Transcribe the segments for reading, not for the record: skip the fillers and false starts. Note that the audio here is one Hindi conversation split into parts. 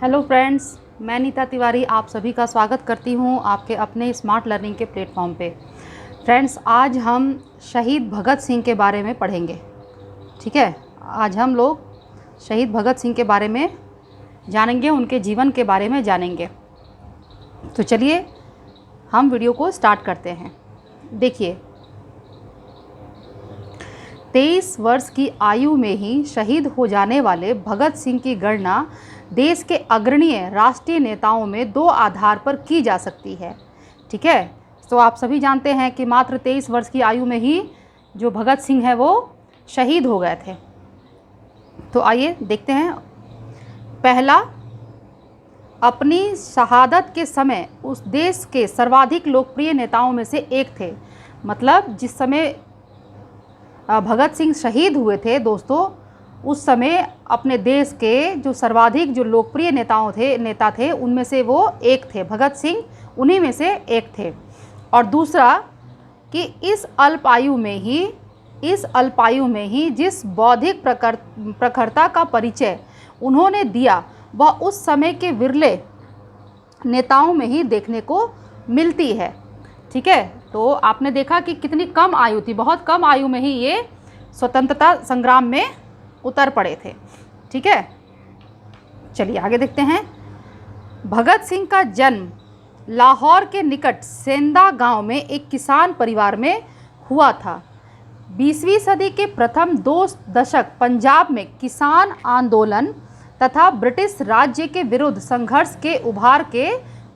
हेलो फ्रेंड्स, मैं नीता तिवारी आप सभी का स्वागत करती हूं आपके अपने स्मार्ट लर्निंग के प्लेटफॉर्म पे। फ्रेंड्स, आज हम शहीद भगत सिंह के बारे में पढ़ेंगे। ठीक है, आज हम लोग शहीद भगत सिंह के बारे में जानेंगे, उनके जीवन के बारे में जानेंगे। तो चलिए हम वीडियो को स्टार्ट करते हैं। देखिए, 23 वर्ष की आयु में ही शहीद हो जाने वाले भगत सिंह की गणना देश के अग्रणीय राष्ट्रीय नेताओं में दो आधार पर की जा सकती है। ठीक है, तो आप सभी जानते हैं कि मात्र 23 वर्ष की आयु में ही जो भगत सिंह है वो शहीद हो गए थे। तो आइए देखते हैं। पहला, अपनी शहादत के समय उस देश के सर्वाधिक लोकप्रिय नेताओं में से एक थे। मतलब जिस समय भगत सिंह शहीद हुए थे दोस्तों, उस समय अपने देश के जो सर्वाधिक जो लोकप्रिय नेता थे उनमें से वो एक थे। भगत सिंह उन्हीं में से एक थे। और दूसरा कि इस अल्प आयु में ही जिस बौद्धिक प्रखरता का परिचय उन्होंने दिया वह उस समय के विरले नेताओं में ही देखने को मिलती है। ठीक है, तो आपने देखा कि कितनी कम आयु थी, बहुत कम आयु में ही ये स्वतंत्रता संग्राम में उतर पड़े थे। ठीक है, चलिए आगे देखते हैं। भगत सिंह का जन्म लाहौर के निकट सेंधा गांव में एक किसान परिवार में हुआ था। 20वीं सदी के प्रथम 2 दशक पंजाब में किसान आंदोलन तथा ब्रिटिश राज्य के विरुद्ध संघर्ष के उभार के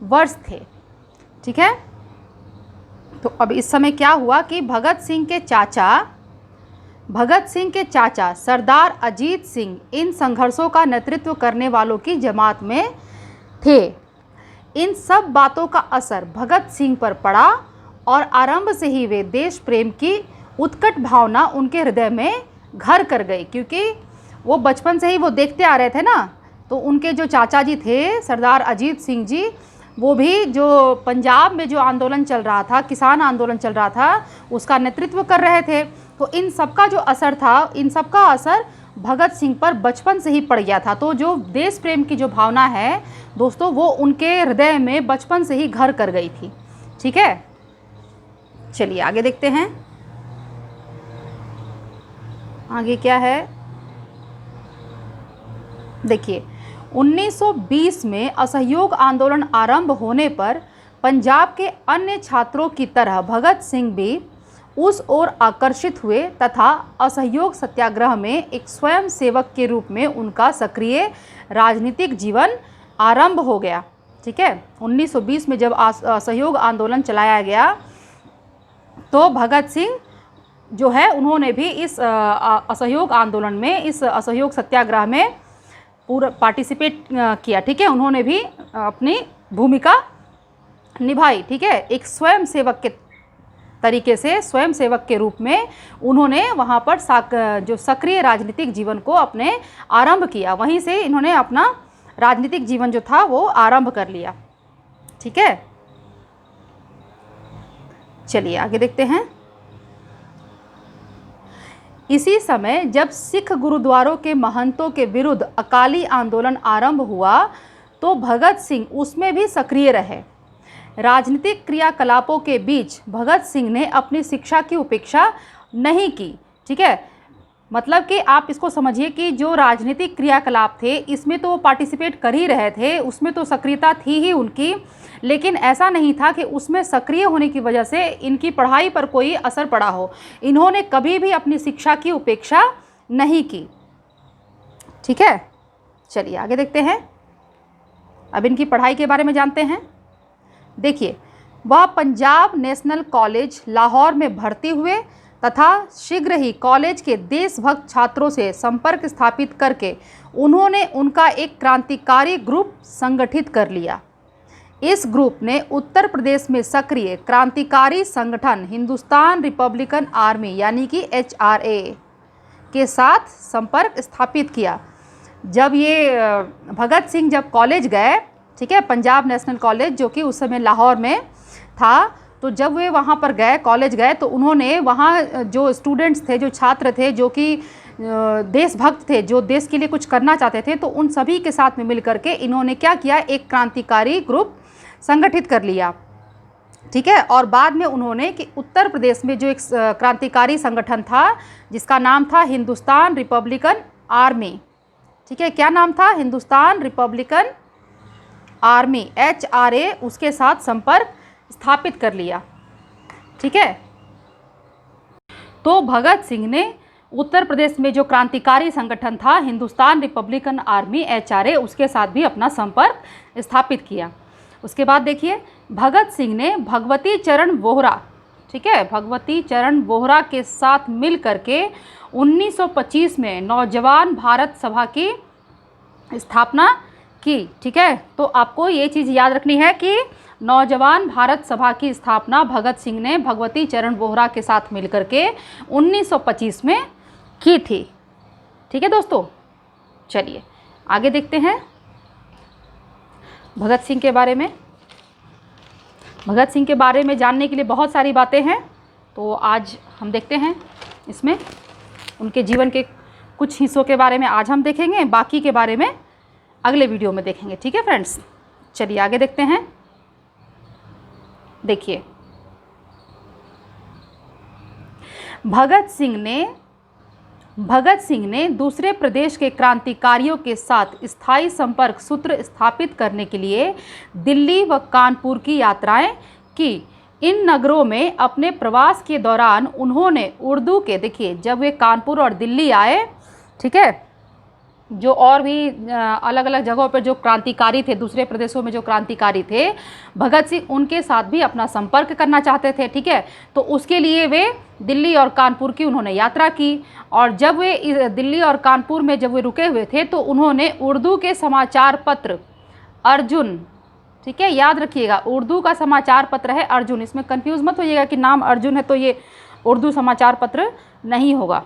वर्ष थे। ठीक है, तो अब इस समय क्या हुआ कि भगत सिंह के चाचा सरदार अजीत सिंह इन संघर्षों का नेतृत्व करने वालों की जमात में थे। इन सब बातों का असर भगत सिंह पर पड़ा और आरंभ से ही वे देश प्रेम की उत्कट भावना उनके हृदय में घर कर गई। क्योंकि वो बचपन से ही वो देखते आ रहे थे ना, तो उनके जो चाचा जी थे सरदार अजीत सिंह जी, वो भी जो पंजाब में जो आंदोलन चल रहा था, किसान आंदोलन चल रहा था, उसका नेतृत्व कर रहे थे। तो इन सबका जो असर था, इन सबका असर भगत सिंह पर बचपन से ही पड़ गया था। तो जो देश प्रेम की जो भावना है दोस्तों, वो उनके हृदय में बचपन से ही घर कर गई थी। ठीक है, चलिए आगे देखते हैं। आगे क्या है, देखिए 1920 में असहयोग आंदोलन आरंभ होने पर पंजाब के अन्य छात्रों की तरह भगत सिंह भी उस ओर आकर्षित हुए तथा असहयोग सत्याग्रह में एक स्वयं सेवक के रूप में उनका सक्रिय राजनीतिक जीवन आरंभ हो गया। ठीक है, 1920 में जब असहयोग आंदोलन चलाया गया तो भगत सिंह जो है उन्होंने भी इस असहयोग आंदोलन में, इस असहयोग सत्याग्रह में पूरा पार्टिसिपेट किया। ठीक है, उन्होंने भी अपनी भूमिका निभाई। ठीक है, एक स्वयं सेवक के तरीके से, स्वयं सेवक के रूप में उन्होंने वहाँ पर जो सक्रिय राजनीतिक जीवन को अपने आरंभ किया। वहीं से इन्होंने अपना राजनीतिक जीवन जो था वो आरंभ कर लिया। ठीक है, चलिए आगे देखते हैं। इसी समय जब सिख गुरुद्वारों के महंतों के विरुद्ध अकाली आंदोलन आरंभ हुआ तो भगत सिंह उसमें भी सक्रिय रहे। राजनीतिक क्रियाकलापों के बीच भगत सिंह ने अपनी शिक्षा की उपेक्षा नहीं की। ठीक है, मतलब कि आप इसको समझिए कि जो राजनीतिक क्रियाकलाप थे इसमें तो वो पार्टिसिपेट कर ही रहे थे, उसमें तो सक्रियता थी ही उनकी, लेकिन ऐसा नहीं था कि उसमें सक्रिय होने की वजह से इनकी पढ़ाई पर कोई असर पड़ा हो। इन्होंने कभी भी अपनी शिक्षा की उपेक्षा नहीं की। ठीक है, चलिए आगे देखते हैं। अब इनकी पढ़ाई के बारे में जानते हैं। देखिए, वह पंजाब नेशनल कॉलेज लाहौर में भर्ती हुए तथा शीघ्र ही कॉलेज के देशभक्त छात्रों से संपर्क स्थापित करके उन्होंने उनका एक क्रांतिकारी ग्रुप संगठित कर लिया। इस ग्रुप ने उत्तर प्रदेश में सक्रिय क्रांतिकारी संगठन हिंदुस्तान रिपब्लिकन आर्मी यानी कि HRA के साथ संपर्क स्थापित किया। जब ये भगत सिंह जब कॉलेज गए, ठीक है, पंजाब नेशनल कॉलेज जो कि उस समय लाहौर में था, तो जब वे वहाँ पर गए, कॉलेज गए, तो उन्होंने वहाँ जो स्टूडेंट्स थे, जो छात्र थे, जो कि देशभक्त थे, जो देश के लिए कुछ करना चाहते थे, तो उन सभी के साथ में मिल करके इन्होंने क्या किया, एक क्रांतिकारी ग्रुप संगठित कर लिया। ठीक है। और बाद में उन्होंने कि उत्तर प्रदेश में जो एक क्रांतिकारी संगठन था जिसका नाम था हिंदुस्तान रिपब्लिकन आर्मी, ठीक है, क्या नाम था, हिंदुस्तान रिपब्लिकन आर्मी, HRA, उसके साथ संपर्क स्थापित कर लिया। ठीक है। तो भगत सिंह ने उत्तर प्रदेश में जो क्रांतिकारी संगठन था हिंदुस्तान रिपब्लिकन आर्मी HRA, उसके साथ भी अपना संपर्क स्थापित किया। उसके बाद देखिए, भगत सिंह ने भगवती चरण वोहरा, ठीक है, भगवती चरण वोहरा के साथ मिल करके 1925 में नौजवान भारत सभा की स्थापना की। ठीक है। तो आपको ये चीज़ याद रखनी है कि नौजवान भारत सभा की स्थापना भगत सिंह ने भगवती चरण वोहरा के साथ मिलकर के 1925 में की थी। ठीक है दोस्तों, चलिए आगे देखते हैं भगत सिंह के बारे में। भगत सिंह के बारे में जानने के लिए बहुत सारी बातें हैं, तो आज हम देखते हैं इसमें उनके जीवन के कुछ हिस्सों के बारे में आज हम देखेंगे, बाकी के बारे में अगले वीडियो में देखेंगे। ठीक है फ्रेंड्स, चलिए आगे देखते हैं। देखिए, भगत सिंह ने दूसरे प्रदेश के क्रांतिकारियों के साथ स्थायी संपर्क सूत्र स्थापित करने के लिए दिल्ली व कानपुर की यात्राएं की। इन नगरों में अपने प्रवास के दौरान उन्होंने उर्दू के, देखिए जब वे कानपुर और दिल्ली आए, ठीक है, जो और भी अलग अलग जगहों पर जो क्रांतिकारी थे, दूसरे प्रदेशों में जो क्रांतिकारी थे, भगत सिंह उनके साथ भी अपना संपर्क करना चाहते थे। ठीक है। तो उसके लिए वे दिल्ली और कानपुर की उन्होंने यात्रा की, और जब वे दिल्ली और कानपुर में जब वे रुके हुए थे तो उन्होंने उर्दू के समाचार पत्र अर्जुन, ठीक है, याद रखिएगा उर्दू का समाचार पत्र है अर्जुन, इसमें कंफ्यूज मत होइएगा कि नाम अर्जुन है तो ये उर्दू समाचार पत्र नहीं होगा।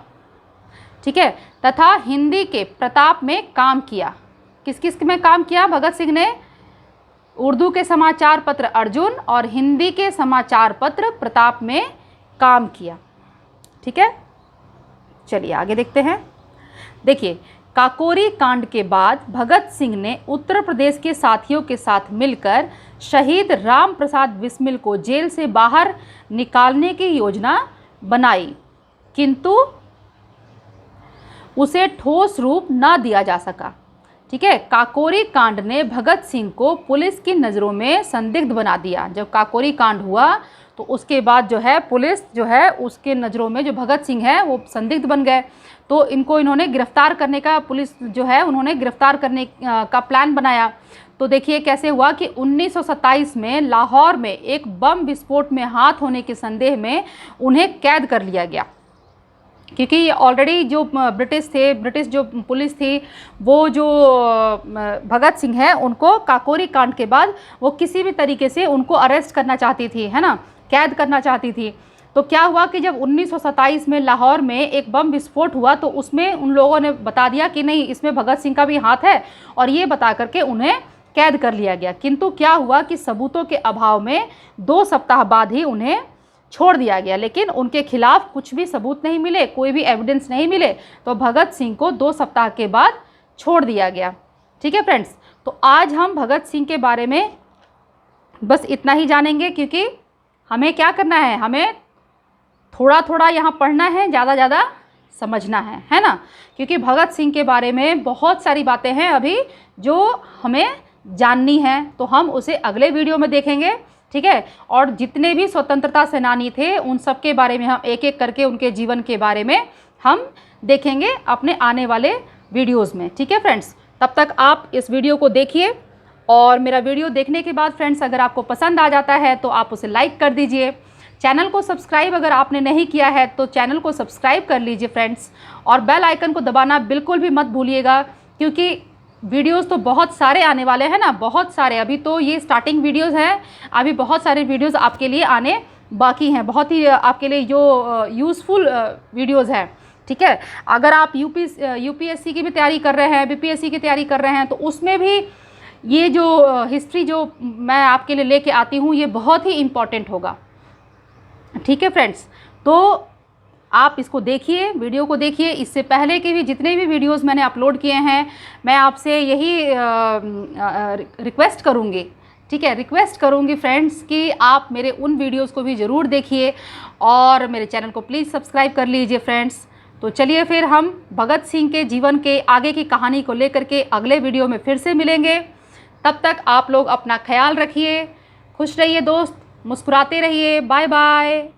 ठीक है। तथा हिंदी के प्रताप में काम किया। किस किस में काम किया भगत सिंह ने? उर्दू के समाचार पत्र अर्जुन और हिंदी के समाचार पत्र प्रताप में काम किया। ठीक है, चलिए आगे देखते हैं। देखिए, काकोरी कांड के बाद भगत सिंह ने उत्तर प्रदेश के साथियों के साथ मिलकर शहीद राम प्रसाद बिस्मिल को जेल से बाहर निकालने की योजना बनाई, किंतु उसे ठोस रूप न दिया जा सका। ठीक है। काकोरी कांड ने भगत सिंह को पुलिस की नज़रों में संदिग्ध बना दिया। जब काकोरी कांड हुआ तो उसके बाद जो है पुलिस जो है उसके नज़रों में जो भगत सिंह है वो संदिग्ध बन गए। तो इन्होंने गिरफ्तार करने का, पुलिस जो है उन्होंने गिरफ्तार करने का प्लान बनाया। तो देखिए कैसे हुआ कि 1927 में लाहौर में एक बम विस्फोट में हाथ होने के संदेह में उन्हें कैद कर लिया गया, क्योंकि ऑलरेडी जो ब्रिटिश जो पुलिस थी वो जो भगत सिंह है उनको काकोरी कांड के बाद वो किसी भी तरीके से उनको अरेस्ट करना चाहती थी, है ना, कैद करना चाहती थी। तो क्या हुआ कि जब 1927 में लाहौर में एक बम विस्फोट हुआ तो उसमें उन लोगों ने बता दिया कि नहीं इसमें भगत सिंह का भी हाथ है, और ये बता करके उन्हें कैद कर लिया गया। किंतु क्या हुआ कि सबूतों के अभाव में 2 सप्ताह बाद ही उन्हें छोड़ दिया गया, लेकिन उनके खिलाफ कुछ भी सबूत नहीं मिले, कोई भी एविडेंस नहीं मिले, तो भगत सिंह को 2 सप्ताह के बाद छोड़ दिया गया। ठीक है फ्रेंड्स, तो आज हम भगत सिंह के बारे में बस इतना ही जानेंगे, क्योंकि हमें क्या करना है, हमें थोड़ा थोड़ा यहाँ पढ़ना है, ज़्यादा समझना है ना, क्योंकि भगत सिंह के बारे में बहुत सारी बातें हैं अभी जो हमें जाननी है, तो हम उसे अगले वीडियो में देखेंगे। ठीक है। और जितने भी स्वतंत्रता सेनानी थे उन सब के बारे में हम एक एक करके उनके जीवन के बारे में हम देखेंगे अपने आने वाले वीडियोस में। ठीक है फ्रेंड्स, तब तक आप इस वीडियो को देखिए, और मेरा वीडियो देखने के बाद फ्रेंड्स अगर आपको पसंद आ जाता है तो आप उसे लाइक कर दीजिए। चैनल को सब्सक्राइब अगर आपने नहीं किया है तो चैनल को सब्सक्राइब कर लीजिए फ्रेंड्स, और बेल आइकन को दबाना बिल्कुल भी मत भूलिएगा, क्योंकि वीडियोस तो बहुत सारे आने वाले हैं ना, बहुत सारे। अभी तो ये स्टार्टिंग वीडियोस हैं, अभी बहुत सारे वीडियोस आपके लिए आने बाकी हैं, बहुत ही आपके लिए जो यूज़फुल वीडियोस हैं। ठीक है। अगर आप यूपीएससी की भी तैयारी कर रहे हैं, बीपीएससी की तैयारी कर रहे हैं, तो उसमें भी ये जो हिस्ट्री जो मैं आपके लिए लेके आती हूँ ये बहुत ही इम्पॉर्टेंट होगा। ठीक है फ्रेंड्स, तो आप इसको देखिए, वीडियो को देखिए। इससे पहले के भी जितने भी वीडियोस मैंने अपलोड किए हैं, मैं आपसे यही रिक्वेस्ट करूँगी, ठीक है, रिक्वेस्ट करूँगी फ्रेंड्स कि आप मेरे उन वीडियोस को भी ज़रूर देखिए और मेरे चैनल को प्लीज़ सब्सक्राइब कर लीजिए फ्रेंड्स। तो चलिए फिर हम भगत सिंह के जीवन के आगे की कहानी को लेकर के अगले वीडियो में फिर से मिलेंगे। तब तक आप लोग अपना ख्याल रखिए, खुश रहिए दोस्त, मुस्कुराते रहिए। Bye bye.